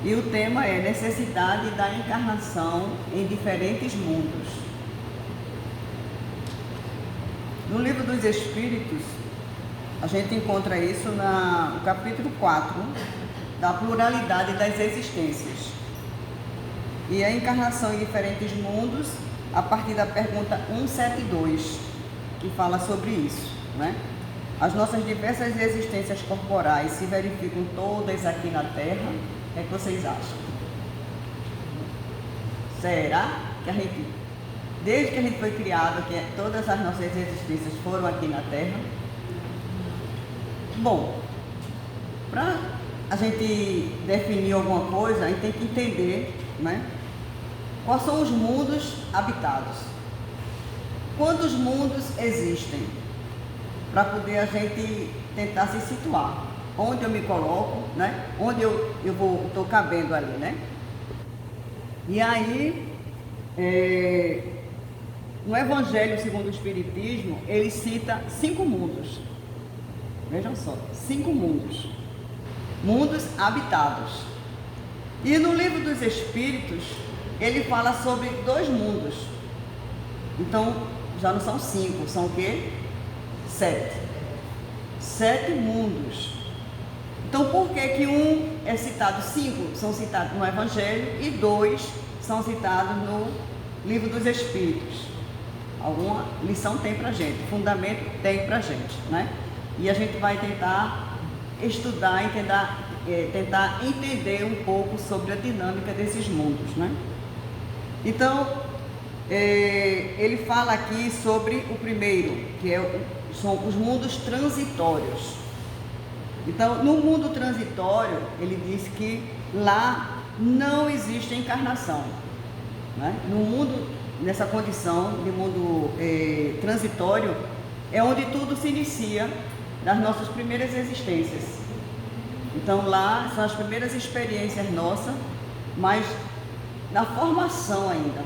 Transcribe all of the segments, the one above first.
E o tema é necessidade da encarnação em diferentes mundos. No Livro dos Espíritos, a gente encontra isso no capítulo 4, da pluralidade das existências. E a encarnação em diferentes mundos, a partir da pergunta 172, que fala sobre isso, né? As nossas diversas existências corporais se verificam todas aqui na Terra. O que é que vocês acham? Será que a gente, desde que a gente foi criado, que todas as nossas existências foram aqui na Terra? Bom, para a gente definir alguma coisa, a gente tem que entender, né, quais são os mundos habitados. Quantos mundos existem? Para poder a gente tentar se situar. Onde eu me coloco, né? Onde eu estou cabendo ali, né? E aí, no Evangelho segundo o Espiritismo, ele cita 5 mundos. Vejam só, 5 mundos. Mundos habitados. E no Livro dos Espíritos, ele fala sobre 2 mundos. Então, já não são 5, são o quê? 7. 7 mundos. Então, por que que um é citado, 5 são citados no Evangelho e 2 são citados no Livro dos Espíritos? Alguma lição tem pra gente, fundamento tem pra gente, né? E a gente vai tentar estudar e tentar entender um pouco sobre a dinâmica desses mundos, né? Então, ele fala aqui sobre o primeiro, que são os mundos transitórios. Então, no mundo transitório, ele diz que lá não existe encarnação, né? No mundo, nessa condição de mundo transitório, é onde tudo se inicia das nossas primeiras existências. Então, lá são as primeiras experiências nossas, mas na formação ainda.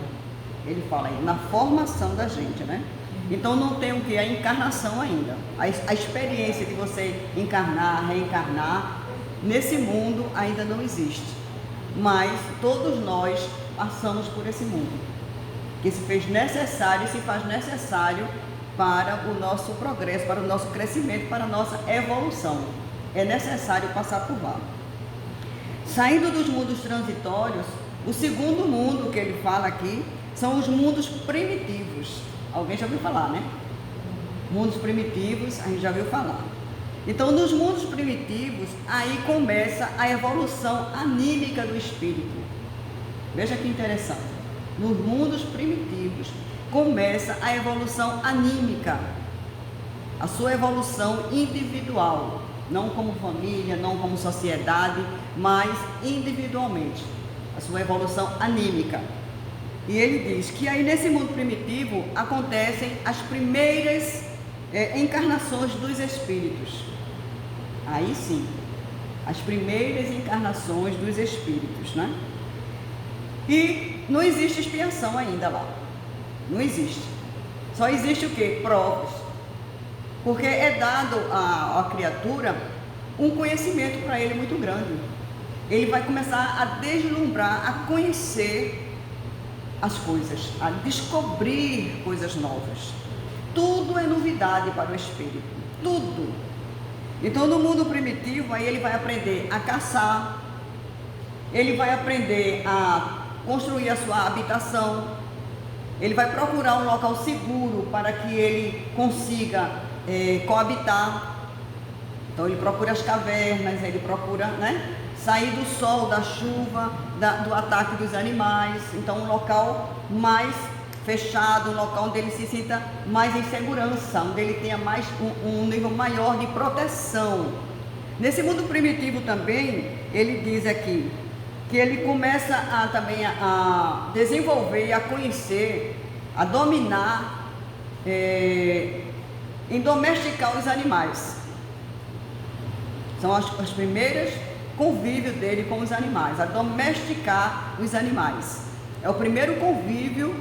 Ele fala aí, na formação da gente, né? Então não tem o que? A encarnação ainda. A experiência de você encarnar, reencarnar, nesse mundo ainda não existe. Mas todos nós passamos por esse mundo, que se fez necessário e se faz necessário para o nosso progresso, para o nosso crescimento, para a nossa evolução. É necessário passar por lá. Saindo dos mundos transitórios, o segundo mundo que ele fala aqui são os mundos primitivos. Alguém já ouviu falar, né? Mundos primitivos, a gente já ouviu falar. Então, nos mundos primitivos, aí começa a evolução anímica do espírito. Veja que interessante. Nos mundos primitivos, começa a evolução anímica. A sua evolução individual. Não como família, não como sociedade, mas individualmente. A sua evolução anímica. E ele diz que aí nesse mundo primitivo acontecem as primeiras encarnações dos espíritos. Aí sim, as primeiras encarnações dos espíritos, né? E não existe expiação ainda lá. Não existe. Só existe o quê? Provas. Porque é dado à criatura um conhecimento para ele muito grande. Ele vai começar a deslumbrar, a conhecer as coisas, a descobrir coisas novas. Tudo é novidade para o espírito, tudo. Então, no mundo primitivo, aí ele vai aprender a caçar, ele vai aprender a construir a sua habitação, ele vai procurar um local seguro para que ele consiga coabitar. Então, ele procura as cavernas, ele procura, né, sair do sol, da chuva, do ataque dos animais. Então, um local mais fechado, um local onde ele se sinta mais em segurança, onde ele tenha mais um nível maior de proteção. Nesse mundo primitivo também, ele diz aqui que ele começa também a desenvolver, a conhecer, a dominar, em domesticar os animais. São as primeiras convívio dele com os animais, a domesticar os animais. É o primeiro convívio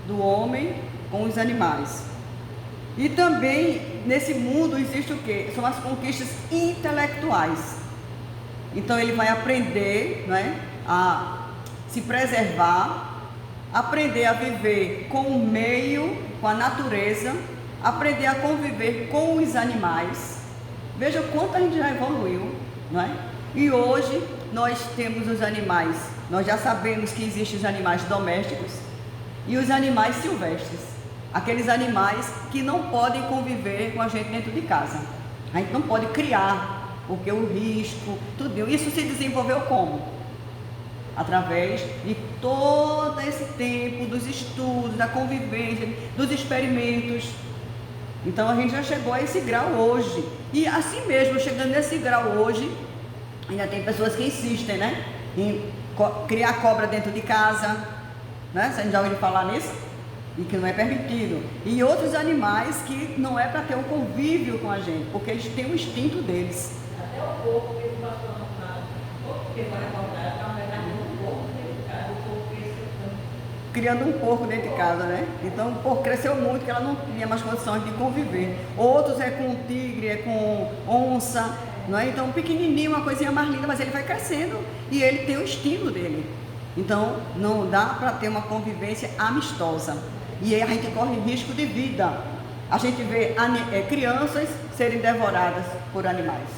do homem com os animais. E também nesse mundo existe o quê? São as conquistas intelectuais. Então ele vai aprender, né, a se preservar, aprender a viver com o meio, com a natureza, aprender a conviver com os animais. Veja quanto a gente já evoluiu, não é? E hoje nós temos os animais, nós já sabemos que existem os animais domésticos e os animais silvestres, aqueles animais que não podem conviver com a gente dentro de casa. A gente não pode criar, porque o risco, tudo isso se desenvolveu como? Através de todo esse tempo dos estudos, da convivência, dos experimentos. Então a gente já chegou a esse grau hoje. E assim mesmo, chegando nesse grau hoje, ainda tem pessoas que insistem, né? Em criar cobra dentro de casa, né? Você já ouviu falar nisso? E que não é permitido. E outros animais que não é para ter um convívio com a gente, porque eles têm o instinto deles. Até o porco que ele passou no canal, porque vai acordar, na verdade, um porco dentro de casa, o porco cresceu. Criando um porco dentro de casa, né? Então o porco cresceu muito, que ela não tinha mais condições de conviver. Outros é com tigre, é com onça, não é? Então pequenininho, uma coisinha mais linda, mas ele vai crescendo e ele tem o instinto dele. Então não dá para ter uma convivência amistosa. E aí a gente corre risco de vida. A gente vê crianças serem devoradas por animais.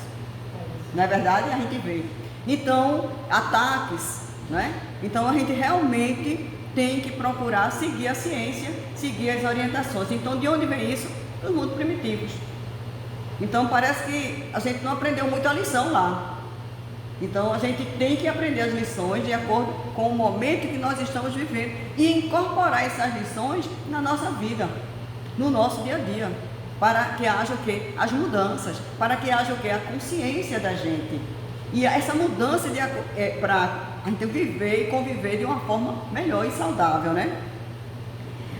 Não é verdade? A gente vê. Então, ataques, né? Então a gente realmente tem que procurar seguir a ciência, seguir as orientações. Então, de onde vem isso? Dos mundos primitivos. Então, parece que a gente não aprendeu muito a lição lá. Então, a gente tem que aprender as lições de acordo com o momento que nós estamos vivendo e incorporar essas lições na nossa vida, no nosso dia a dia, para que haja o quê? As mudanças, para que haja o quê? A consciência da gente. E essa mudança para a gente viver e conviver de uma forma melhor e saudável, né?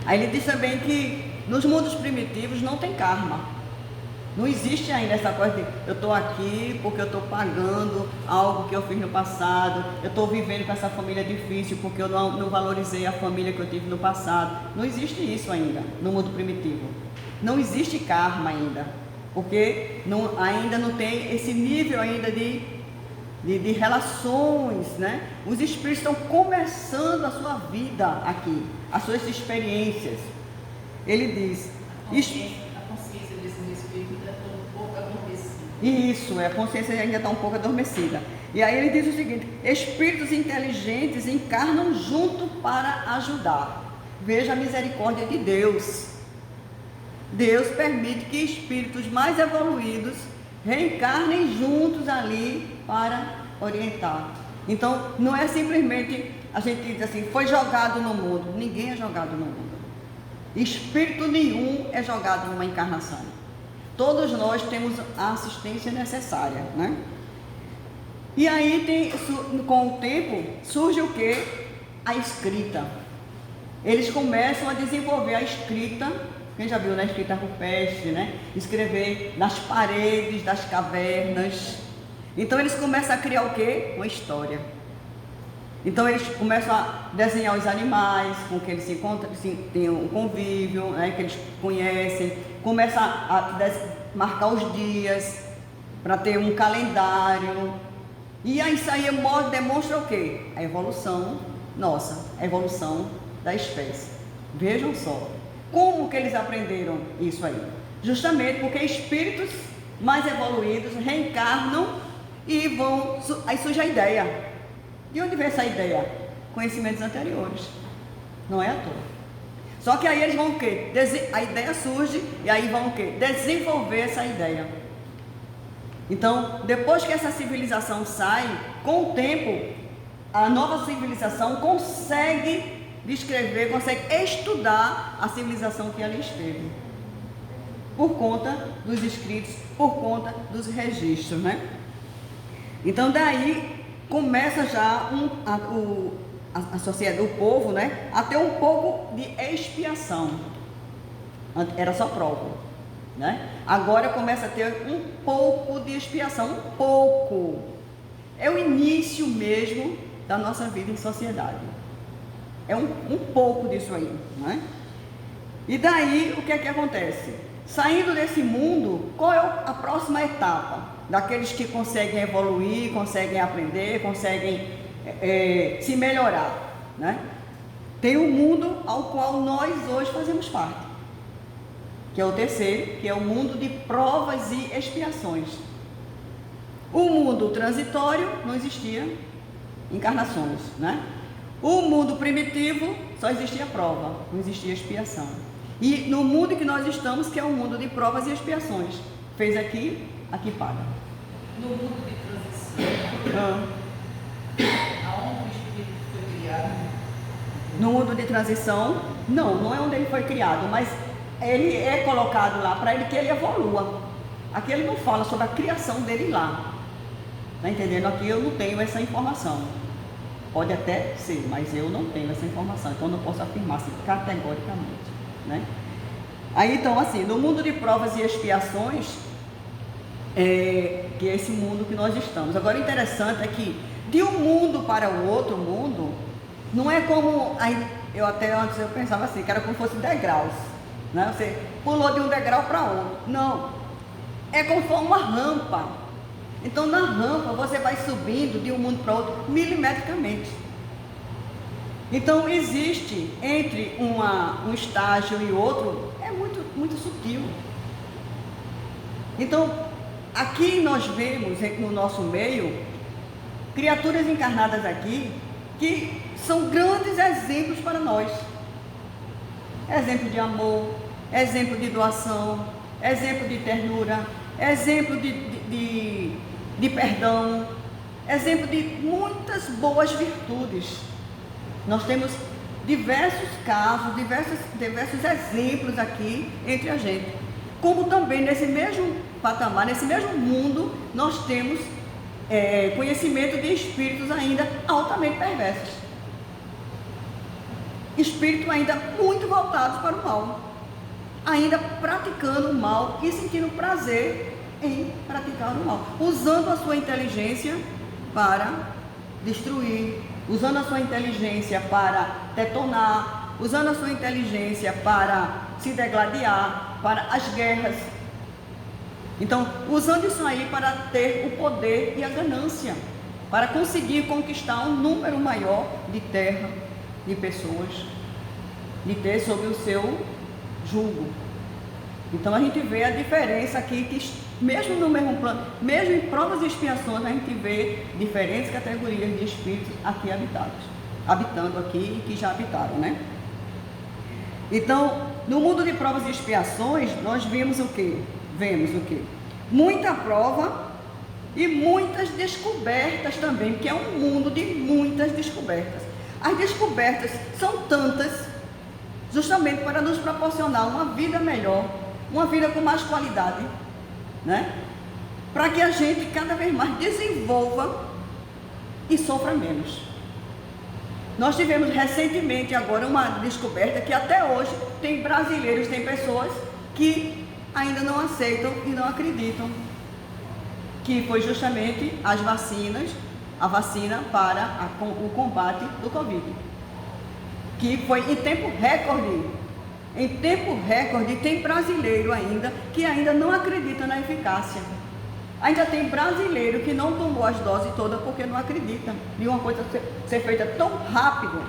Aí ele diz também que nos mundos primitivos não tem karma. Não existe ainda essa coisa de eu estou aqui porque eu estou pagando algo que eu fiz no passado, eu estou vivendo com essa família difícil porque eu não valorizei a família que eu tive no passado. Não existe isso ainda no mundo primitivo. Não existe karma ainda, porque ainda não tem esse nível ainda de relações, né? Os espíritos estão começando a sua vida aqui, as suas experiências. Ele diz... A consciência desses espíritos está um pouco adormecida. Isso, a consciência ainda está um pouco adormecida. E aí ele diz o seguinte: espíritos inteligentes encarnam junto para ajudar. Veja a misericórdia de Deus. Deus permite que espíritos mais evoluídos reencarnem juntos ali para orientar. Então, não é simplesmente a gente diz assim, foi jogado no mundo. Ninguém é jogado no mundo. Espírito nenhum é jogado numa encarnação. Todos nós temos a assistência necessária, né? E aí, com o tempo, surge o quê? A escrita. Eles começam a desenvolver a escrita. Quem já viu na escrita rupestre, né? Escrever nas paredes das cavernas. Então eles começam a criar o quê? Uma história. Então eles começam a desenhar os animais com que eles se encontram, tem um convívio, né? Que eles conhecem. Começam a marcar os dias para ter um calendário. E aí isso aí demonstra o quê? A evolução nossa, a evolução da espécie. Vejam só. Como que eles aprenderam isso aí? Justamente porque espíritos mais evoluídos reencarnam e vão... Aí surge a ideia. De onde vem essa ideia? Conhecimentos anteriores. Não é à toa. Só que aí eles vão o quê? A ideia surge e aí vão o quê? Desenvolver essa ideia. Então, depois que essa civilização sai, com o tempo, a nova civilização consegue descrever, consegue estudar a civilização que ali esteve, por conta dos escritos, por conta dos registros, né? Então daí começa já a sociedade, o povo, né, a ter um pouco de expiação. Era só prova, né? Agora começa a ter um pouco de expiação, um pouco. É o início mesmo da nossa vida em sociedade. É um pouco disso aí, né? E daí, o que é que acontece? Saindo desse mundo, qual é a próxima etapa? Daqueles que conseguem evoluir, conseguem aprender, conseguem se melhorar, né? Tem um mundo ao qual nós hoje fazemos parte, que é o terceiro, que é o mundo de provas e expiações. O mundo transitório não existia encarnações, né? O mundo primitivo só existia prova, não existia expiação. E no mundo que nós estamos, que é o mundo de provas e expiações, fez aqui, aqui paga. No mundo de transição, aonde o espírito foi criado? No mundo de transição, não é onde ele foi criado, mas ele é colocado lá para ele que ele evolua. Aqui ele não fala sobre a criação dele lá. Tá entendendo? Aqui eu não tenho essa informação. Pode até ser, mas eu não tenho essa informação, então não posso afirmar assim, categoricamente, né? Aí então assim, no mundo de provas e expiações, que é esse mundo que nós estamos. Agora o interessante é que de um mundo para o outro mundo, não é como, eu até antes eu pensava assim, que era como se fosse degraus, né? Você pulou de um degrau para outro. Não, é como se fosse uma rampa. Então na rampa você vai subindo de um mundo para outro milimetricamente. Então existe entre um estágio e outro, é muito sutil. Então aqui nós vemos no nosso meio criaturas encarnadas aqui que são grandes exemplos para nós. Exemplo de amor, exemplo de doação, exemplo de ternura, exemplo de perdão, exemplo de muitas boas virtudes. Nós temos diversos casos, diversos exemplos aqui entre a gente. Como também nesse mesmo patamar, nesse mesmo mundo, nós temos conhecimento de espíritos ainda altamente perversos. Espíritos ainda muito voltados para o mal, ainda praticando o mal e sentindo prazer em praticar o mal, usando a sua inteligência para destruir, usando a sua inteligência para detonar, usando a sua inteligência para se degladiar, para as guerras. Então, usando isso aí para ter o poder e a ganância, para conseguir conquistar um número maior de terra, de pessoas, de ter sob o seu jugo. Então a gente vê a diferença aqui, que mesmo no mesmo plano, mesmo em provas e expiações, a gente vê diferentes categorias de espíritos aqui habitando aqui e que já habitaram, né? Então, no mundo de provas e expiações, nós vemos o quê? Muita prova e muitas descobertas também, que é um mundo de muitas descobertas. As descobertas são tantas, justamente para nos proporcionar uma vida melhor, uma vida com mais qualidade, né? Para que a gente cada vez mais desenvolva e sofra menos. Nós tivemos recentemente agora uma descoberta que até hoje tem brasileiros, tem pessoas que ainda não aceitam e não acreditam, que foi justamente as vacinas, a vacina para o combate do Covid, que foi em tempo recorde. Em tempo recorde, tem brasileiro ainda que ainda não acredita na eficácia. Ainda tem brasileiro que não tomou as doses todas porque não acredita de uma coisa ser feita tão rápido,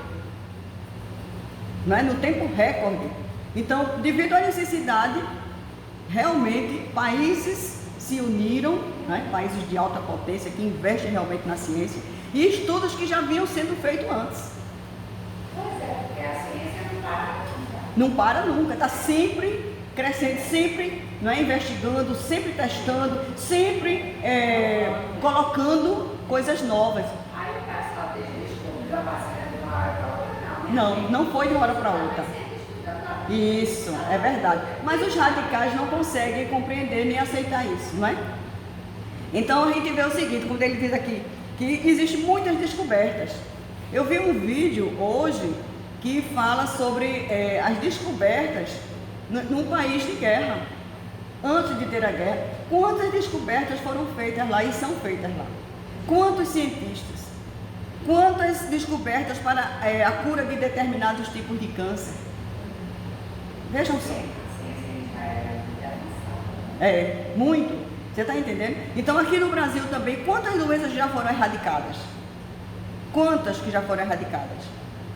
não é? No tempo recorde. Então, devido à necessidade, realmente países se uniram, né? Países de alta potência que investem realmente na ciência, e estudos que já vinham sendo feitos antes. Pois é, porque a ciência não para nunca. Não para nunca, está sempre crescendo, sempre, não é, investigando, sempre testando, sempre colocando coisas novas. Aí o pessoal descobriu a vacina de uma hora para outra, Não foi de uma hora para outra. Isso, é verdade. Mas os radicais não conseguem compreender nem aceitar isso, não é? Então a gente vê o seguinte, como ele diz aqui, que existem muitas descobertas. Eu vi um vídeo hoje que fala sobre as descobertas num país de guerra, antes de ter a guerra. Quantas descobertas foram feitas lá e são feitas lá? Quantos cientistas? Quantas descobertas para a cura de determinados tipos de câncer? Vejam só. Muito. Você está entendendo? Então aqui no Brasil também, quantas doenças já foram erradicadas? Quantas que já foram erradicadas?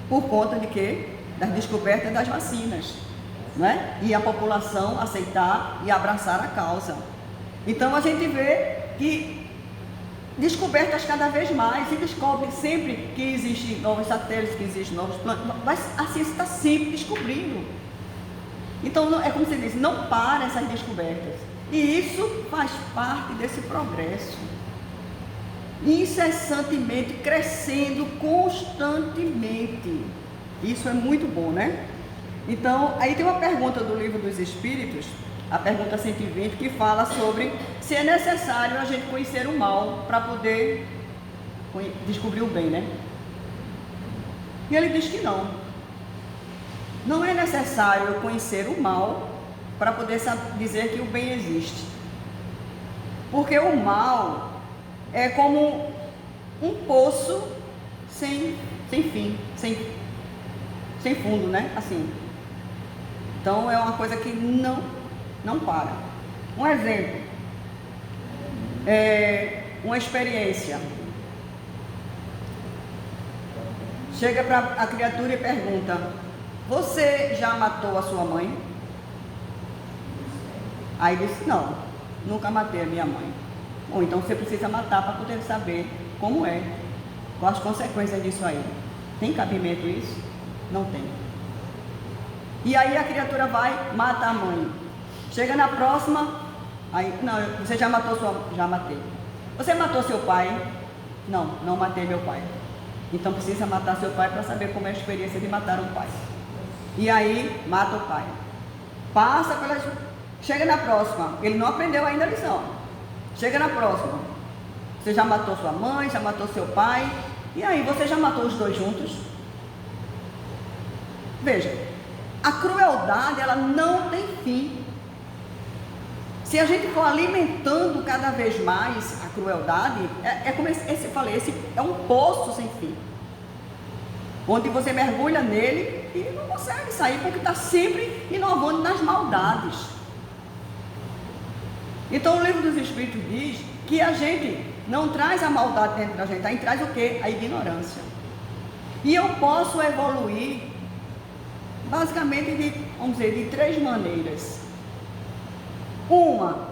Por conta de quê? Das descobertas das vacinas, não é? E a população aceitar e abraçar a causa. Então a gente vê que descobertas cada vez mais, se descobre sempre que existem novos satélites, que existem novos planetas, mas a ciência está sempre descobrindo. Então é como você disse, não para essas descobertas. E isso faz parte desse progresso. Incessantemente, crescendo constantemente. Isso é muito bom, né? Então, aí tem uma pergunta do Livro dos Espíritos, a pergunta 120, que fala sobre se é necessário a gente conhecer o mal para poder descobrir o bem, né? E ele diz que não. Não é necessário conhecer o mal para poder dizer que o bem existe. Porque o mal é como um poço sem fim, sem fundo, né? Assim. Então é uma coisa que não para. Um exemplo, uma experiência. Chega para a criatura e pergunta: você já matou a sua mãe? Aí disse: não, nunca matei a minha mãe. Bom, então você precisa matar para poder saber como é, quais as consequências disso aí. Tem cabimento isso? Não tem. E aí a criatura vai, mata a mãe. Chega na próxima, aí, não, você já matou já matei. Você matou seu pai? Não matei meu pai. Então precisa matar seu pai para saber como é a experiência de matar um pai. E aí mata o pai. Passa pelas... Chega na próxima, ele não aprendeu ainda a lição. Chega na próxima, você já matou sua mãe, já matou seu pai. E aí, você já matou os dois juntos? Veja, a crueldade, ela não tem fim. Se a gente for alimentando cada vez mais a crueldade, é como eu falei, esse é um poço sem fim, onde você mergulha nele e não consegue sair, porque está sempre inovando nas maldades. Então o Livro dos Espíritos diz que a gente não traz a maldade dentro da gente, a gente traz o quê? A ignorância. E eu posso evoluir basicamente vamos dizer, de três maneiras. Uma,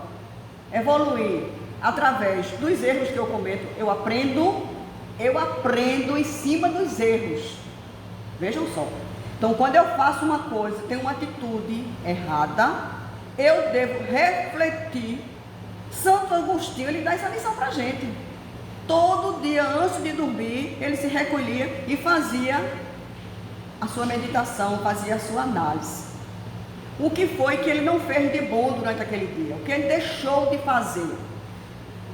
evoluir através dos erros que eu cometo. Eu aprendo em cima dos erros. Vejam só. Então, quando eu faço uma coisa, tenho uma atitude errada, eu devo refletir. Santo Agostinho, ele dá essa lição para a gente. Todo dia, antes de dormir, ele se recolhia e fazia a sua meditação, fazia a sua análise. O que foi que ele não fez de bom durante aquele dia? O que ele deixou de fazer?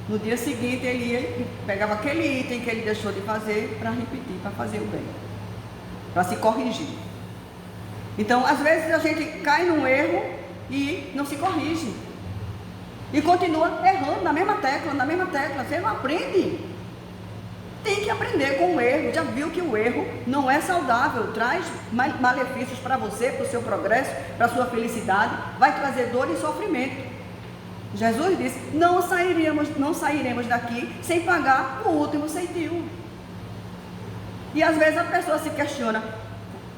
No dia seguinte, ele ia e pegava aquele item que ele deixou de fazer para repetir, para fazer o bem, para se corrigir. Então, às vezes a gente cai num erro e não se corrige. E continua errando na mesma tecla, você não aprende. Tem que aprender com o erro. Já viu que o erro não é saudável, traz malefícios para você, para o seu progresso, para a sua felicidade, vai trazer dor e sofrimento. Jesus disse: não sairemos daqui sem pagar o último centil. E às vezes a pessoa se questiona: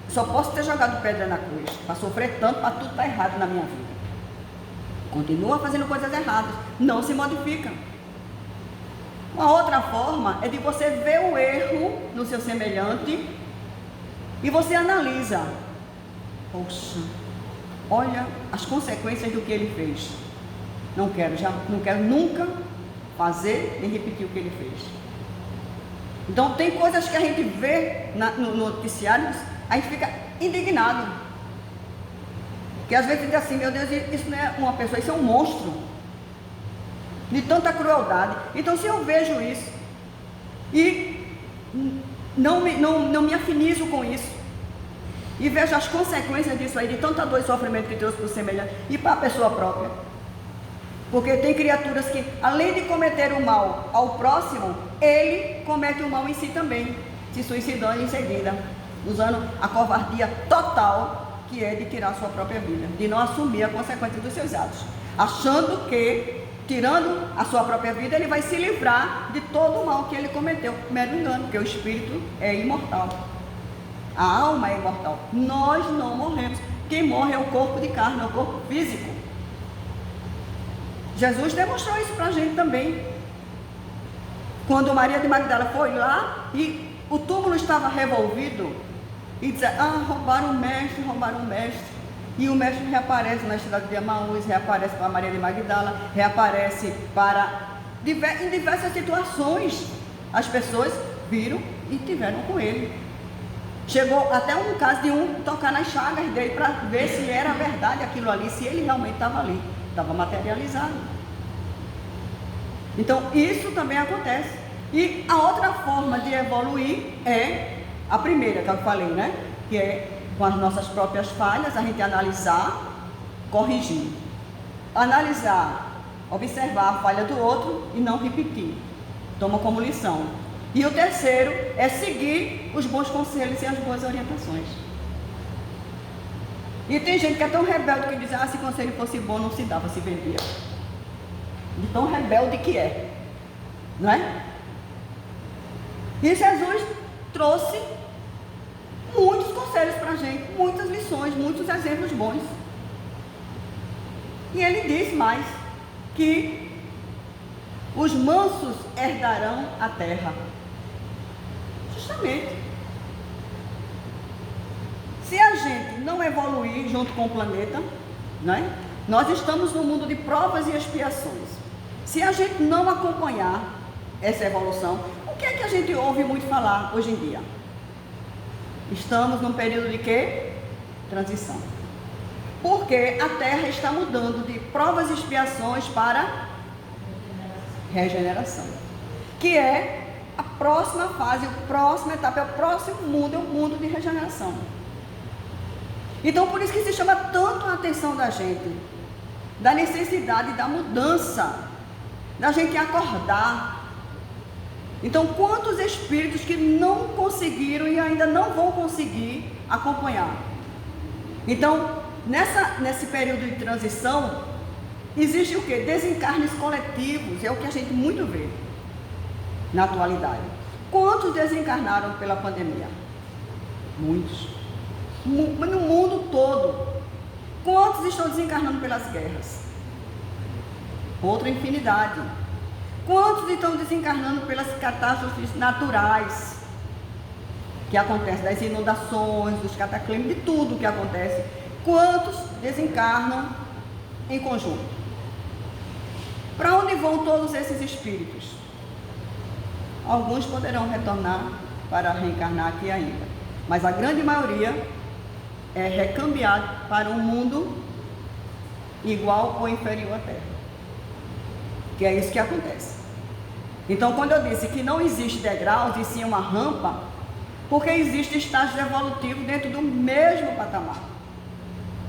só posso ter jogado pedra na cruz para sofrer tanto, para tudo estar errado na minha vida. Continua fazendo coisas erradas, não se modifica. Uma outra forma é de você ver o erro no seu semelhante e você analisa: poxa, olha as consequências do que ele fez. Não quero nunca fazer nem repetir o que ele fez. Então tem coisas que a gente vê no noticiário, a gente fica indignado. Que às vezes diz assim: meu Deus, isso não é uma pessoa, isso é um monstro. De tanta crueldade. Então, se eu vejo isso e não me afinizo com isso, e vejo as consequências disso aí, de tanta dor e sofrimento que trouxe para o semelhante e para a pessoa própria, porque tem criaturas que, além de cometer o mal ao próximo, ele comete o mal em si também, se suicidando em seguida, usando a covardia total, que é de tirar a sua própria vida, de não assumir a consequência dos seus atos, achando que tirando a sua própria vida, ele vai se livrar de todo o mal que ele cometeu, mero engano, porque o espírito é imortal. A alma é imortal. Nós não morremos. Quem morre é o corpo de carne, é o corpo físico. Jesus demonstrou isso para a gente também. Quando Maria de Magdala foi lá e o túmulo estava revolvido, e dizia, roubaram o mestre, roubaram o mestre. E o mestre reaparece na cidade de Emaús, reaparece para Maria de Magdala, reaparece em diversas situações. As pessoas viram e tiveram com ele. Chegou até um caso de tocar nas chagas dele para ver se era verdade aquilo ali, se ele realmente estava ali, estava materializado. Então isso também acontece. E a outra forma de evoluir é a primeira que eu falei, né? Que é com as nossas próprias falhas, a gente analisar, corrigir. Analisar, observar a falha do outro e não repetir. Toma como lição. E o terceiro é seguir os bons conselhos e as boas orientações. E tem gente que é tão rebelde que diz, se o conselho fosse bom não se dava, se vendia. De tão rebelde que é. Não é? E Jesus trouxe muitos conselhos para a gente, muitas lições, muitos exemplos bons. E ele diz mais, que os mansos herdarão a terra. Justamente. Se a gente não evoluir junto com o planeta, né, nós estamos no mundo de provas e expiações. Se a gente não acompanhar essa evolução, o que é que a gente ouve muito falar hoje em dia? Estamos num período de quê? Transição. Porque a Terra está mudando de provas e expiações para regeneração. Que é a próxima fase, a próxima etapa, é o próximo mundo, é o mundo de regeneração. Então por isso que se chama tanto a atenção da gente, da necessidade da mudança, da gente acordar. Então, quantos espíritos que não conseguiram e ainda não vão conseguir acompanhar? Então, nesse período de transição, existe o quê? Desencarnes coletivos, é o que a gente muito vê na atualidade. Quantos desencarnaram pela pandemia? Muitos. No mundo todo. Quantos estão desencarnando pelas guerras? Outra infinidade. Quantos estão desencarnando pelas catástrofes naturais que acontecem, das inundações, dos cataclismos, de tudo que acontece? Quantos desencarnam em conjunto? Para onde vão todos esses espíritos? Alguns poderão retornar para reencarnar aqui ainda, mas a grande maioria é recambiado para um mundo igual ou inferior à Terra. Que é isso que acontece. Então, quando eu disse que não existe degraus e sim uma rampa, porque existe estágios evolutivos dentro do mesmo patamar.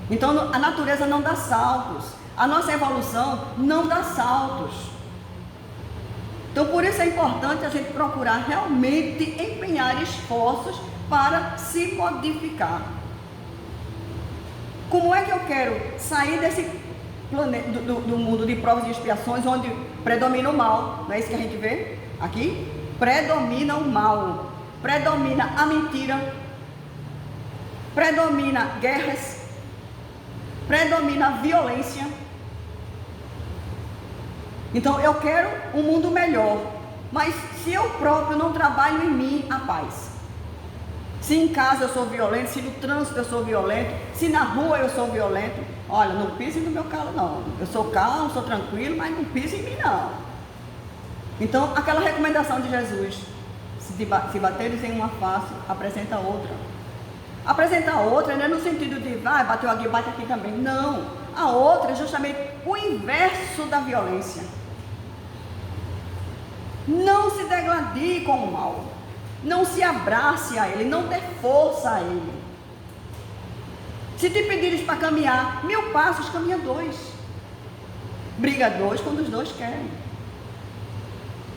Então, a natureza não dá saltos, a nossa evolução não dá saltos. Então, por isso é importante a gente procurar realmente empenhar esforços para se modificar. Como é que eu quero sair desse do mundo de provas e expiações, onde predomina o mal? Não é isso que a gente vê aqui? Predomina o mal, predomina a mentira, predomina guerras, predomina a violência. Então eu quero um mundo melhor, mas se eu próprio não trabalho em mim a paz, se em casa eu sou violento, se no trânsito eu sou violento, se na rua eu sou violento, olha, não pise no meu calo não. Eu sou calmo, sou tranquilo, mas não pise em mim não. Então, aquela recomendação de Jesus, se bateres em uma face, apresenta outra. Apresentar outra não é no sentido de, bateu aqui, bate aqui também. Não. A outra é justamente o inverso da violência. Não se degladie com o mal. Não se abrace a ele, não dê força a ele. Se te pedires para caminhar 1000 passos, caminha 2. Briga 2 quando os 2 querem.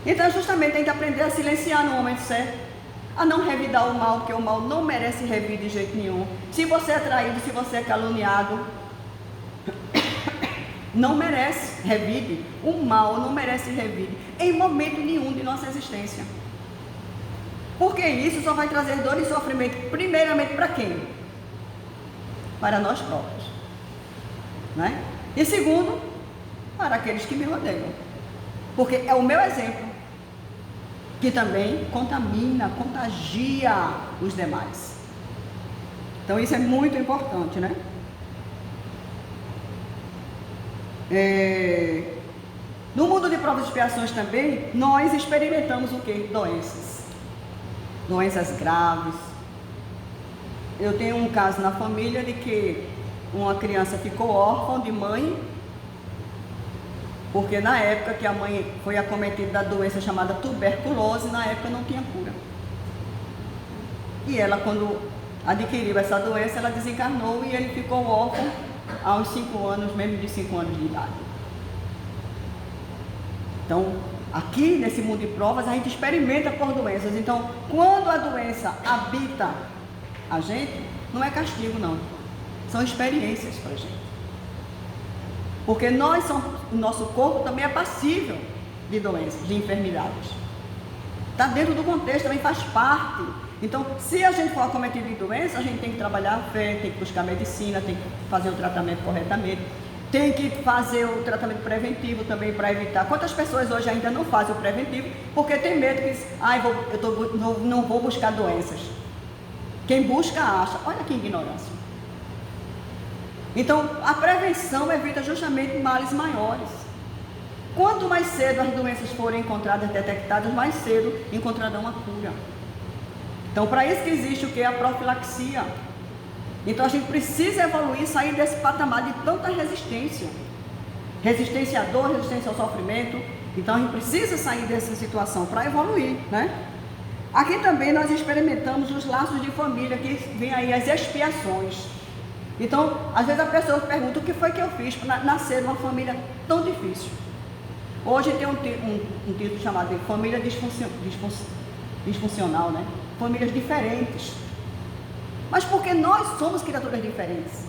Então justamente tem que aprender a silenciar no momento certo, a não revidar o mal, porque o mal não merece revir de jeito nenhum. Se você é traído, se você é caluniado, não merece revide, o mal não merece revide em momento nenhum de nossa existência. Porque isso só vai trazer dor e sofrimento, primeiramente para quem? Para nós próprios, né? E segundo, para aqueles que me rodeiam. Porque é o meu exemplo que também contamina, contagia os demais. Então isso é muito importante, né? No mundo de provas e expiações também, nós experimentamos o quê? Doenças graves. Eu tenho um caso na família de que uma criança ficou órfã de mãe, porque na época que a mãe foi acometida da doença chamada tuberculose, na época não tinha cura. E ela, quando adquiriu essa doença, ela desencarnou e ele ficou órfão aos 5 anos, mesmo de 5 anos de idade. Então, aqui nesse mundo de provas, a gente experimenta por doenças. Então, quando a doença habita a gente, não é castigo, não. São experiências para a gente. Porque o nosso corpo também é passível de doenças, de enfermidades. Está dentro do contexto, também faz parte. Então, se a gente for acometido de doença, a gente tem que trabalhar a fé, tem que buscar medicina, tem que fazer o tratamento corretamente, tem que fazer o tratamento preventivo também para evitar. Quantas pessoas hoje ainda não fazem o preventivo porque tem medo que não vou buscar doenças. Quem busca acha. Olha que ignorância. Então, a prevenção evita justamente males maiores. Quanto mais cedo as doenças forem encontradas, detectadas, mais cedo encontrarão a cura. Então, para isso que existe o que? A profilaxia. Então, a gente precisa evoluir, sair desse patamar de tanta resistência. Resistência à dor, resistência ao sofrimento. Então, a gente precisa sair dessa situação para evoluir, né? Aqui também nós experimentamos os laços de família, que vem aí as expiações. Então, às vezes a pessoa pergunta, o que foi que eu fiz para nascer numa família tão difícil? Hoje tem um título chamado de família disfuncional, né? Famílias diferentes. Mas porque nós somos criaturas diferentes.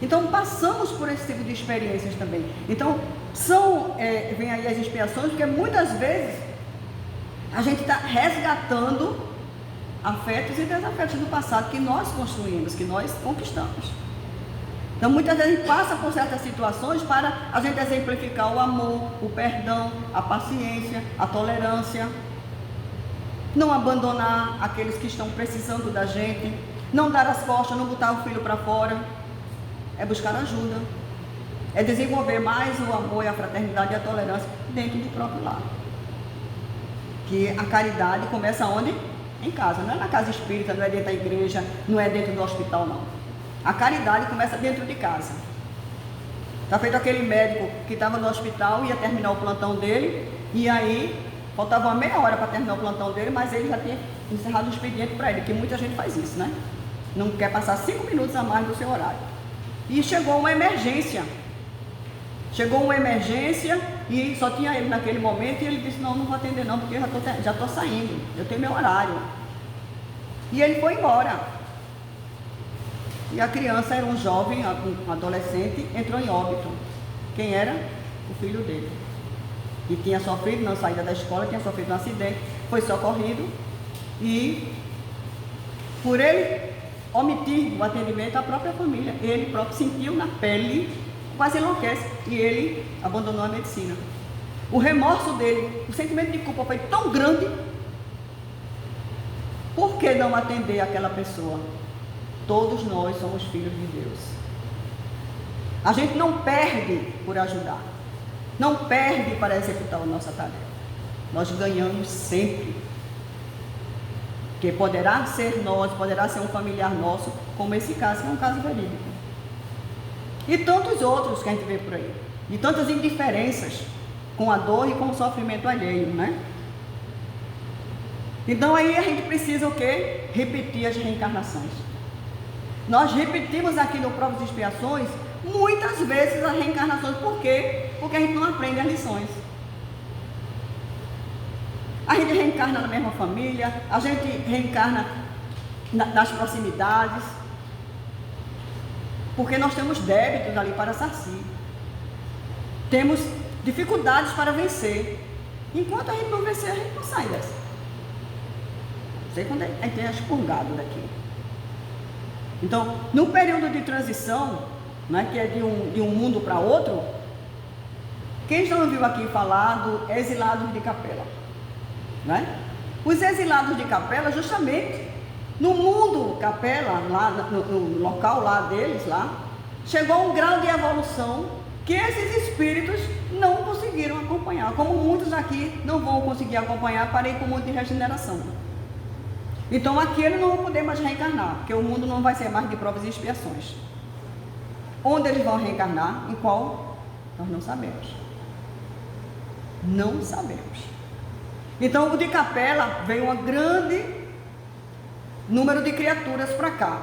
Então, passamos por esse tipo de experiências também. Então, vem aí as expiações, porque muitas vezes a gente está resgatando afetos e desafetos do passado que nós construímos, que nós conquistamos. Então, muitas vezes a gente passa por certas situações para a gente exemplificar o amor, o perdão, a paciência, a tolerância. Não abandonar aqueles que estão precisando da gente. Não dar as costas, não botar o filho para fora. É buscar ajuda. É desenvolver mais o amor e a fraternidade e a tolerância dentro do próprio lar. Que a caridade começa onde? Em casa. Não é na casa espírita, não é dentro da igreja, não é dentro do hospital, não. A caridade começa dentro de casa. Está feito aquele médico que estava no hospital, ia terminar o plantão dele, e aí faltava uma meia hora para terminar o plantão dele, mas ele já tinha encerrado o expediente para ele, que muita gente faz isso, né? Não quer passar 5 minutos a mais do seu horário. E chegou uma emergência. E só tinha ele naquele momento, e ele disse, não vou atender não, porque eu já estou saindo, eu tenho meu horário. E ele foi embora. E a criança era um jovem, um adolescente, entrou em óbito. Quem era? O filho dele. E tinha sofrido na saída da escola, tinha sofrido um acidente, foi socorrido, e por ele omitir o atendimento à própria família, ele próprio sentiu na pele, quase enlouquece, e ele abandonou a medicina. O remorso dele, o sentimento de culpa foi tão grande. Por que não atender aquela pessoa? Todos nós somos filhos de Deus. A gente não perde por ajudar. Não perde para executar a nossa tarefa. Nós ganhamos sempre. Que poderá ser nós, poderá ser um familiar nosso, como esse caso, que é um caso verídico. E tantos outros que a gente vê por aí. E tantas indiferenças com a dor e com o sofrimento alheio, né? Então aí a gente precisa o quê? Repetir as reencarnações. Nós repetimos aqui no Provas e Expiações muitas vezes as reencarnações. Por quê? Porque a gente não aprende as lições. A gente reencarna na mesma família, a gente reencarna nas proximidades. porque nós temos débitos ali para sarcir. Temos dificuldades para vencer. Enquanto a gente não vencer, a gente não sai dessa. Não sei quando a gente é expurgado daqui. Então, no período de transição, né, que é de um mundo para outro, quem já ouviu aqui falar do exilados de Capela? Né? Os exilados de Capela, justamente, no mundo Capela, lá no local lá deles, lá, chegou a um grau de evolução que esses espíritos não conseguiram acompanhar, como muitos aqui não vão conseguir acompanhar para ir para o mundo de regeneração. Então aqui eles não vão poder mais reencarnar, porque o mundo não vai ser mais de provas e expiações. Onde eles vão reencarnar? Em qual? Nós não sabemos. Não sabemos. Então o de Capela veio um grande número de criaturas para cá.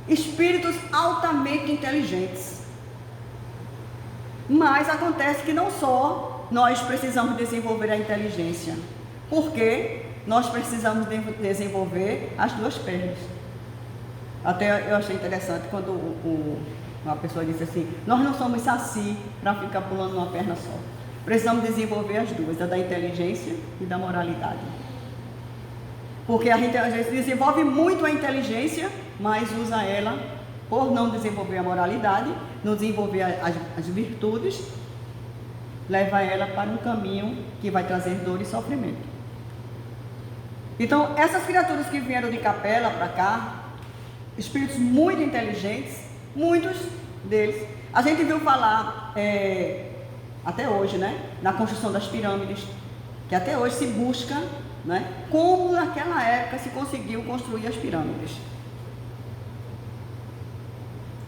Espíritos altamente inteligentes. Mas acontece que não só nós precisamos desenvolver a inteligência, porque nós precisamos desenvolver as duas pernas. Até eu achei interessante quando uma pessoa disse assim: nós não somos saci para ficar pulando uma perna só. Precisamos desenvolver as duas, a da inteligência e da moralidade. Porque a gente às vezes desenvolve muito a inteligência, mas usa ela, por não desenvolver a moralidade, não desenvolver as virtudes, leva ela para um caminho que vai trazer dor e sofrimento. Então, essas criaturas que vieram de Capela para cá, espíritos muito inteligentes, muitos deles, a gente viu falar, até hoje, né, na construção das pirâmides, que até hoje se busca, né, como naquela época se conseguiu construir as pirâmides.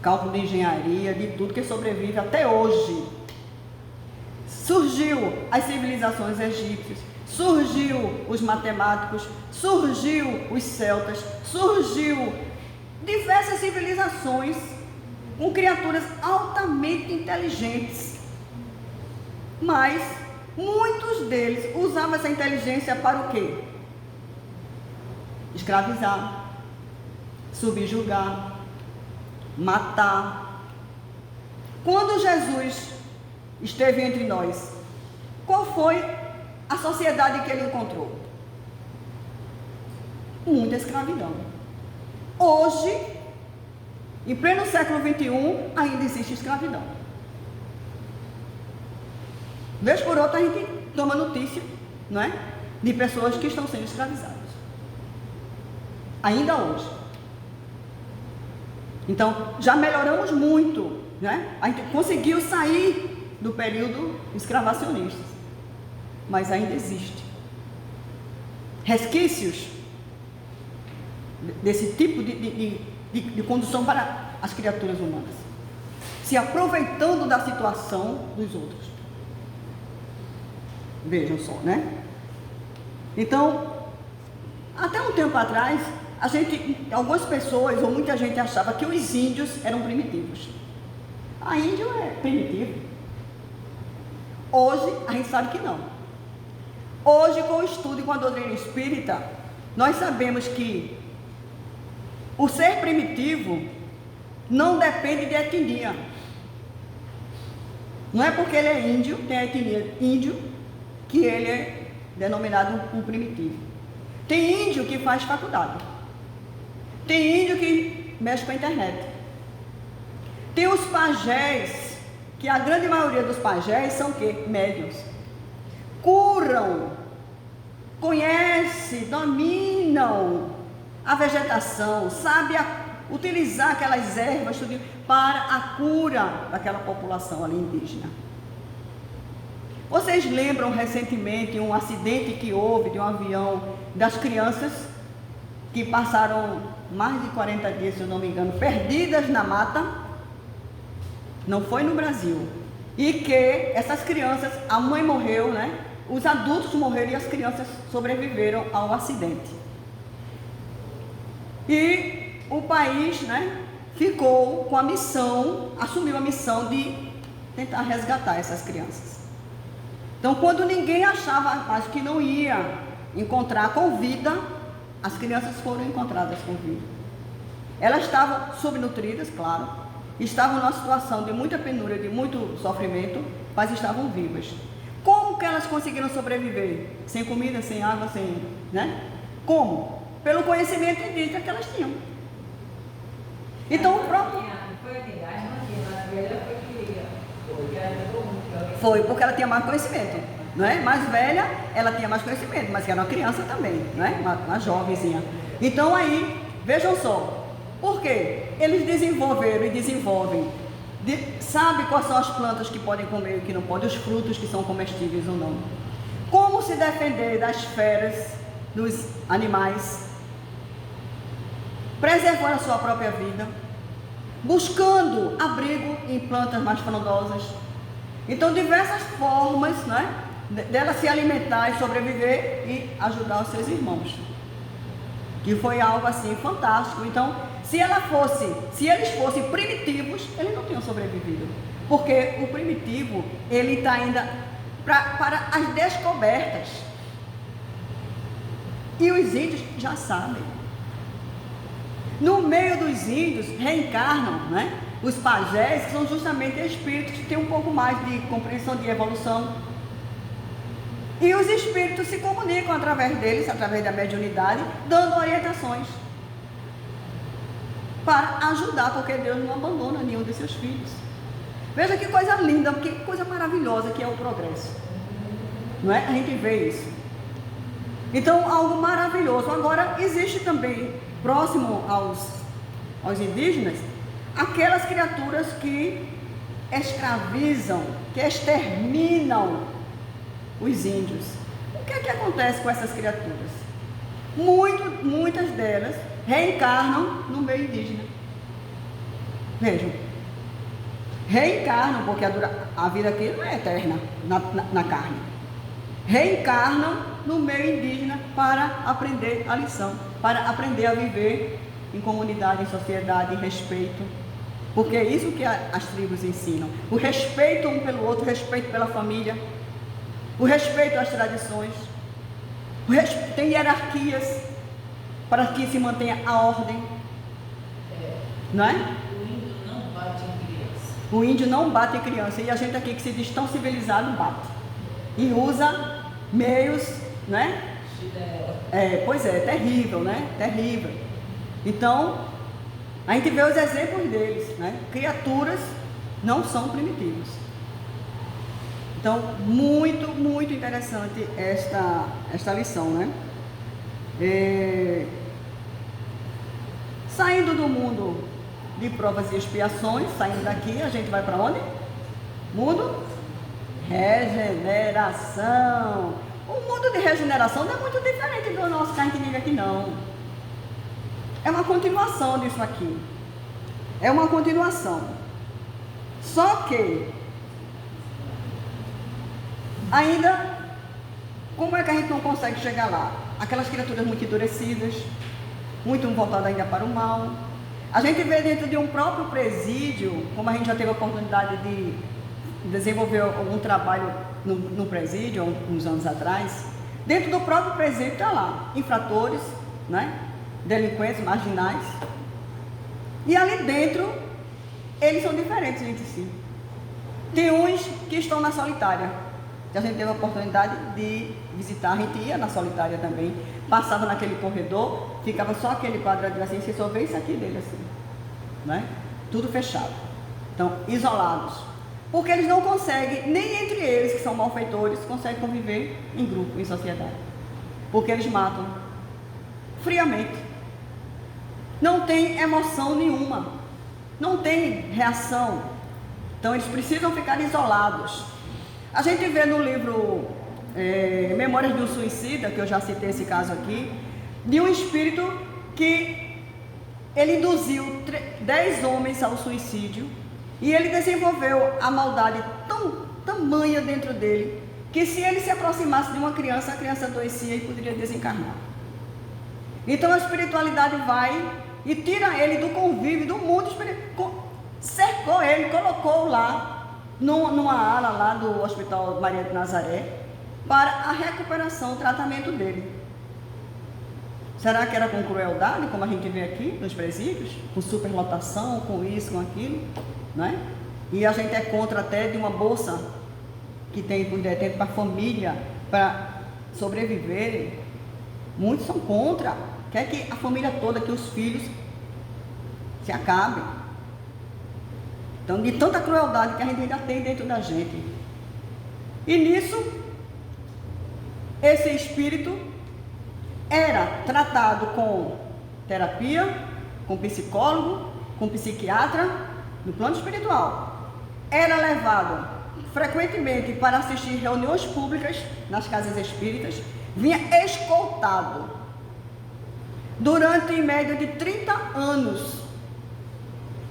Cálculo de engenharia, de tudo que sobrevive até hoje. Surgiu as civilizações egípcias, surgiu os matemáticos, surgiu os celtas, surgiu diversas civilizações com criaturas altamente inteligentes. Mas muitos deles usavam essa inteligência para o quê? Escravizar, subjugar, matar. Quando Jesus esteve entre nós, qual foi a sociedade que ele encontrou? Muita escravidão. Hoje, em pleno século XXI, ainda existe escravidão. Vez por outra a gente toma notícia, não é? De pessoas que estão sendo escravizadas. Ainda hoje. Então, já melhoramos muito, né? A gente conseguiu sair do período escravacionista, mas ainda existe resquícios desse tipo de condução para as criaturas humanas, se aproveitando da situação dos outros. Vejam só, né? Então, até um tempo atrás, algumas pessoas ou muita gente achava que os índios eram primitivos. A índio é primitivo. Hoje a gente sabe que não. Hoje, com o estudo e com a doutrina espírita, nós sabemos que o ser primitivo não depende de etnia. Não é porque ele é índio, tem a etnia índio, que ele é denominado um primitivo. Tem índio que faz faculdade. Tem índio que mexe com a internet. Tem os pajés, que a grande maioria dos pajés são o quê? Médiuns. Curam, conhecem, dominam a vegetação, sabem utilizar aquelas ervas para a cura daquela população ali indígena. Vocês lembram recentemente um acidente que houve de um avião das crianças que passaram mais de 40 dias, se eu não me engano, perdidas na mata? Não foi no Brasil. E que essas crianças, a mãe morreu, né? Os adultos morreram e as crianças sobreviveram ao acidente. E o país, né, ficou com a missão, assumiu a missão de tentar resgatar essas crianças. Então, quando ninguém achava mais que não ia encontrar com vida, as crianças foram encontradas com vida. Elas estavam subnutridas, claro, estavam numa situação de muita penúria, de muito sofrimento, mas estavam vivas. Como que elas conseguiram sobreviver? Sem comida, sem água, sem... né? Como? Pelo conhecimento indígena que elas tinham. Então o próprio... Foi porque ela tinha mais conhecimento, não é? Mais velha, ela tinha mais conhecimento, mas era uma criança também, não é? Uma jovenzinha. Então aí, vejam só, por quê? Eles desenvolveram e desenvolvem, sabe quais são as plantas que podem comer e que não podem, os frutos que são comestíveis ou não. Como se defender das feras, dos animais, preservar a sua própria vida, buscando abrigo em plantas mais frondosas. Então, diversas formas, né, dela se alimentar e sobreviver e ajudar os seus irmãos. Que foi algo assim fantástico. Então, se eles fossem primitivos, eles não tinham sobrevivido. Porque o primitivo, ele está ainda para as descobertas. E os índios já sabem. No meio dos índios reencarnam, né, os pajés, que são justamente espíritos que têm um pouco mais de compreensão de evolução. E os espíritos se comunicam através deles, através da mediunidade, dando orientações para ajudar, porque Deus não abandona nenhum de seus filhos. Veja que coisa linda, que coisa maravilhosa que é o progresso. Não é? A gente vê isso. Então, algo maravilhoso. Agora, existe também, próximo aos indígenas, aquelas criaturas que escravizam, que exterminam os índios. O que é que acontece com essas criaturas? Muitas delas reencarnam no meio indígena. Vejam, reencarnam, porque a vida aqui não é eterna na carne. Reencarnam no meio indígena para aprender a lição, para aprender a viver em comunidade, em sociedade, em respeito. Porque é isso que as tribos ensinam. O respeito um pelo outro, o respeito pela família, o respeito às tradições. Tem hierarquias para que se mantenha a ordem. Não é? O índio não bate em criança. O índio não bate em criança. E a gente aqui que se diz tão civilizado bate. E usa meios, né? Pois é, terrível, né? Terrível. Então, a gente vê os exemplos deles, né? Criaturas não são primitivas. Então, muito interessante esta lição, né? Saindo do mundo de provas e expiações, saindo daqui, a gente vai para onde? Mundo regeneração. O mundo de regeneração não é muito diferente do nosso que a gente vive aqui, não. É uma continuação disso aqui. É uma continuação. Só que, ainda, como é que a gente não consegue chegar lá? Aquelas criaturas muito endurecidas, muito voltadas ainda para o mal. A gente vê dentro de um próprio presídio, como a gente já teve a oportunidade de desenvolver algum trabalho no presídio, uns anos atrás, dentro do próprio presídio está lá, infratores, né? Delinquentes, marginais. E ali dentro, eles são diferentes entre si. Tem uns que estão na solitária. A gente teve a oportunidade de visitar, a gente ia na solitária também, passava naquele corredor, ficava só aquele quadradinho assim, você só vê isso aqui dele assim, né? Tudo fechado. Então, isolados. Porque eles não conseguem, nem entre eles, que são malfeitores, conseguem conviver em grupo, em sociedade. Porque eles matam friamente. Não tem emoção nenhuma. Não tem reação. Então, eles precisam ficar isolados. A gente vê no livro Memórias de um Suicida, que eu já citei esse caso aqui, de um espírito que ele induziu 10 homens ao suicídio e ele desenvolveu a maldade tamanha dentro dele, que se ele se aproximasse de uma criança, a criança adoecia e poderia desencarnar. Então a espiritualidade vai e tira ele do convívio do mundo espiritual, cercou ele, colocou lá numa ala lá do Hospital Maria de Nazaré para a recuperação, o tratamento dele. Será que era com crueldade, como a gente vê aqui nos presídios? Com superlotação, com isso, com aquilo, não é? E a gente é contra até de uma bolsa que tem para a família, para sobreviverem. Muitos são contra. Quer que a família toda, que os filhos se acabem. Então, de tanta crueldade que a gente ainda tem dentro da gente. E nisso, esse espírito era tratado com terapia, com psicólogo, com psiquiatra, no plano espiritual. Era levado frequentemente para assistir reuniões públicas nas casas espíritas, vinha escoltado durante em média de 30 anos.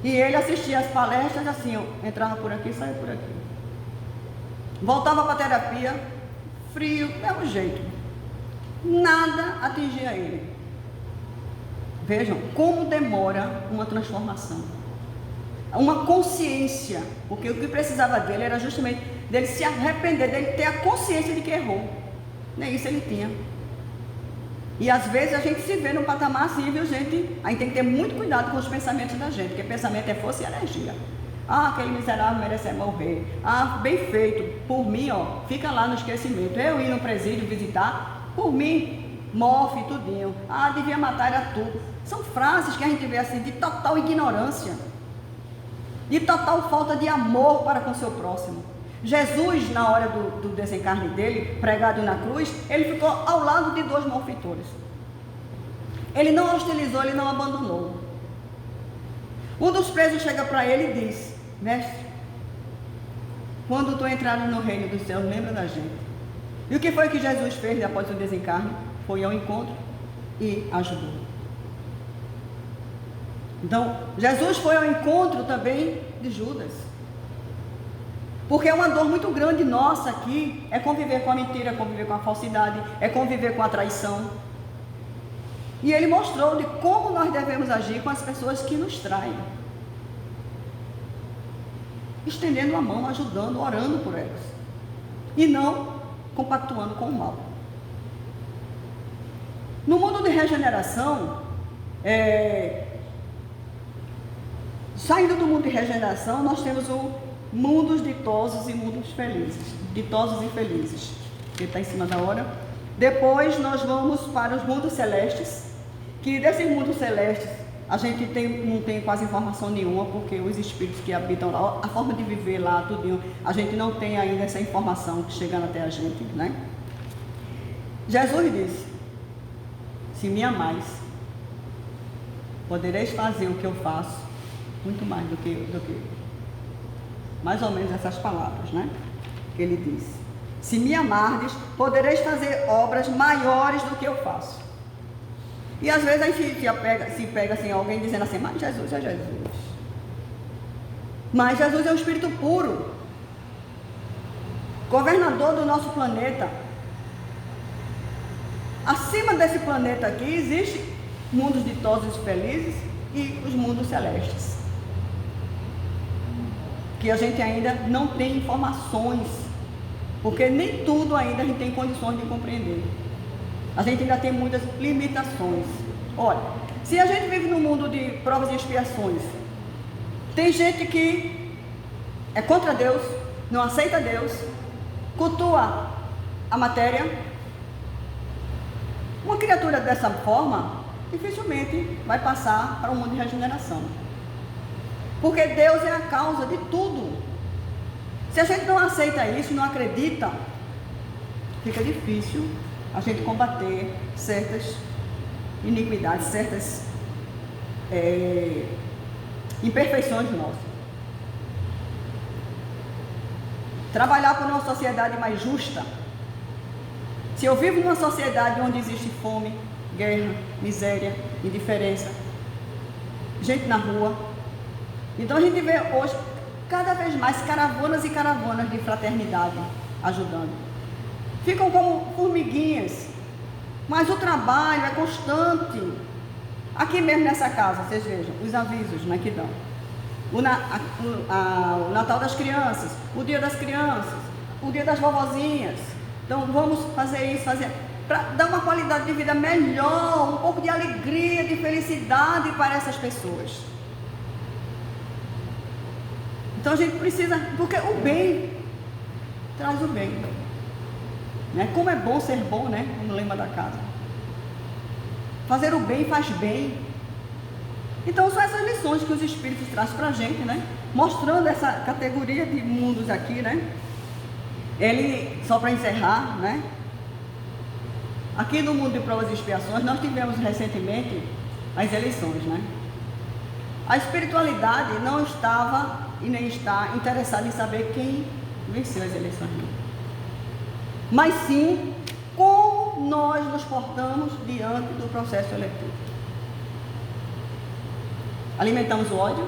E ele assistia às palestras assim, ó, entrava por aqui, saía por aqui. Voltava para a terapia, frio, do mesmo jeito. Nada atingia ele. Vejam como demora uma transformação. Uma consciência, porque o que precisava dele era justamente dele se arrepender, dele ter a consciência de que errou. Nem isso ele tinha. E às vezes a gente se vê num patamar assim, viu gente? A gente tem que ter muito cuidado com os pensamentos da gente, porque pensamento é força e energia. Ah, aquele miserável merece morrer. Ah, bem feito, por mim, ó, fica lá no esquecimento. Eu ir no presídio visitar, por mim, morfe tudinho. Ah, devia matar era tudo. São frases que a gente vê assim, de total ignorância, de total falta de amor para com o seu próximo. Jesus, na hora do desencarne dele, pregado na cruz, ele ficou ao lado de 2 malfeitores. Ele não hostilizou, ele não abandonou. Um dos presos chega para ele e diz: mestre, quando tu entrares no reino dos céus, lembra da gente. E o que foi que Jesus fez após o desencarne? Foi ao encontro e ajudou. Então, Jesus foi ao encontro também de Judas. Porque é uma dor muito grande nossa aqui, é conviver com a mentira, é conviver com a falsidade, é conviver com a traição. E ele mostrou de como nós devemos agir com as pessoas que nos traem. Estendendo a mão, ajudando, orando por elas. E não compactuando com o mal. No mundo de regeneração, saindo do mundo de regeneração, nós temos o mundos ditosos e mundos felizes. Ditosos e felizes. Que está em cima da hora. Depois nós vamos para os mundos celestes. Que desses mundos celestes a gente não tem quase informação nenhuma, porque os espíritos que habitam lá, a forma de viver lá, tudinho, a gente não tem ainda essa informação chegando até a gente, né? Jesus disse: se me amais, podereis fazer o que eu faço, muito mais do que eu. Mais ou menos essas palavras, né? Que ele disse: se me amardes, podereis fazer obras maiores do que eu faço. E às vezes a gente se pega assim, alguém dizendo assim: mas Jesus é Jesus. Mas Jesus é um espírito puro, governador do nosso planeta. Acima desse planeta aqui existe mundos ditosos e felizes e os mundos celestes, que a gente ainda não tem informações, porque nem tudo ainda a gente tem condições de compreender. A gente ainda tem muitas limitações. Olha, se a gente vive num mundo de provas e expiações, tem gente que é contra Deus, não aceita Deus, cultua a matéria. Uma criatura dessa forma dificilmente vai passar para o mundo de regeneração, porque Deus é a causa de tudo. Se a gente não aceita isso, não acredita, fica difícil a gente combater certas iniquidades, certas imperfeições nossas. Trabalhar por uma sociedade mais justa. Se eu vivo numa sociedade onde existe fome, guerra, miséria, indiferença, gente na rua, então a gente vê hoje cada vez mais caravanas e caravanas de fraternidade ajudando. Ficam como formiguinhas, mas o trabalho é constante. Aqui mesmo nessa casa, vocês vejam os avisos, né, que dão. O Natal das crianças, o dia das crianças, o dia das vovozinhas. Então vamos fazer isso, fazer. para dar uma qualidade de vida melhor, um pouco de alegria, de felicidade para essas pessoas. Então a gente precisa, porque o bem traz o bem, né? Como é bom ser bom, né? No lema da casa. Fazer o bem faz bem. Então são essas lições que os Espíritos trazem para a gente, né? Mostrando essa categoria de mundos aqui, né? Ele, só para encerrar, né? Aqui no mundo de provas e expiações, nós tivemos recentemente as eleições, né? A espiritualidade não estava e nem está interessada em saber quem venceu as eleições, não. Mas sim como nós nos portamos diante do processo eletivo. Alimentamos o ódio,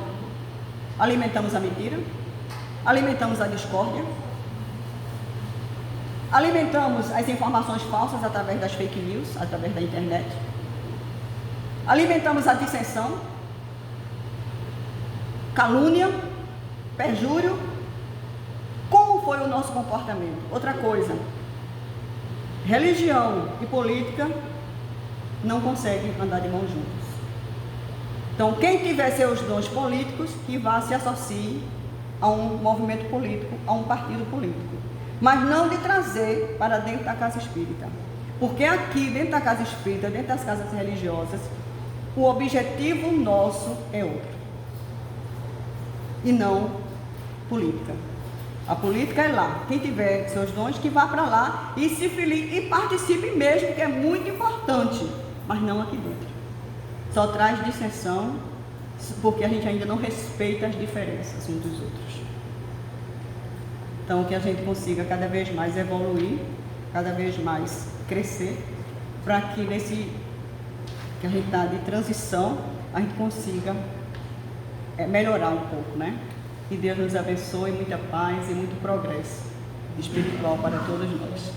alimentamos a mentira, alimentamos a discórdia, alimentamos as informações falsas através das fake news, através da internet, alimentamos a dissensão, calúnia, perjúrio. Como foi o nosso comportamento? Outra coisa, religião e política não conseguem andar de mãos juntas. Então, quem tiver seus dons políticos, que vá se associe a um movimento político, a um partido político. Mas não de trazer para dentro da casa espírita. Porque aqui, dentro da casa espírita, dentro das casas religiosas, o objetivo nosso é outro. E não política. A política é lá. Quem tiver seus dons, que vá para lá e se filie e participe mesmo, que é muito importante. Mas não aqui dentro. Só traz dissensão, porque a gente ainda não respeita as diferenças uns dos outros. Então, que a gente consiga cada vez mais evoluir, cada vez mais crescer, para que nesse que a gente está de transição, a gente consiga melhorar um pouco, né? Que Deus nos abençoe, muita paz e muito progresso espiritual para todos nós.